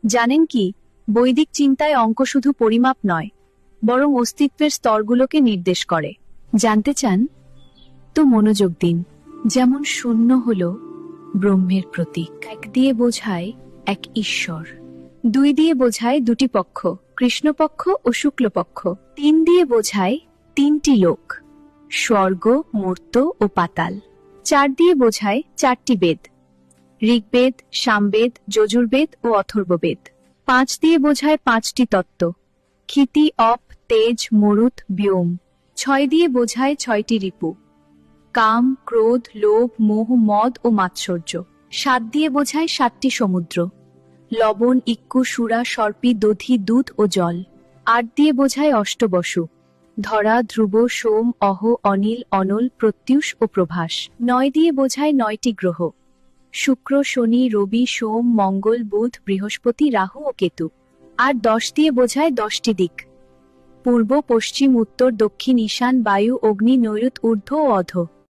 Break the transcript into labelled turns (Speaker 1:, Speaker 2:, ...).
Speaker 1: জানেন কি, বৈদিক চিন্তায় অঙ্ক শুধু পরিমাপ নয়, বরং অস্তিত্বের স্তরগুলোকে নির্দেশ করে। জানতে চান? তো মনোযোগ দিন। যেমন শূন্য হল ব্রহ্মের প্রতীক, এক দিয়ে বোঝায় এক ঈশ্বর, দুই দিয়ে বোঝায় দুটি পক্ষ, কৃষ্ণপক্ষ ও শুক্লপক্ষ, তিন দিয়ে বোঝায় তিনটি লোক, স্বর্গ, মর্ত্য ও পাতাল, চার দিয়ে বোঝায় চারটি বেদ, ঋগ্বেদ, সামবেদ, যজুর্বেদ ও অথর্ববেদ, পাঁচ দিয়ে বোঝায় পাঁচটি তত্ত্ব, ক্ষিতি, অপ, তেজ, মরুত, ব্যোম, ছয় দিয়ে বোঝায় ছয়টি রিপু, কাম, ক্রোধ, লোভ, মোহ, মদ ও মাৎসর্য, সাত দিয়ে বোঝায় সাতটি সমুদ্র, লবণ, ইক্কু, সুরা, সর্পি, দধি, দুধ ও জল, আট দিয়ে বোঝায় অষ্টবসু, ধরা, ধ্রুব, সোম, অহ, অনিল, অনল, প্রত্যুষ ও প্রভাস, নয় দিয়ে বোঝায় নয়টি গ্রহ, শুক্র, শনি, রবি, সোম, মঙ্গল, বুধ, বৃহস্পতি, রাহু ও কেতু, আর 10 দিয়ে বোঝায় 10টি দিক, পূর্ব, পশ্চিম, উত্তর, দক্ষিণ, ঈশান, বায়ু, অগ্নি, নৈরুত, ঊর্ধ্ব ও অধ।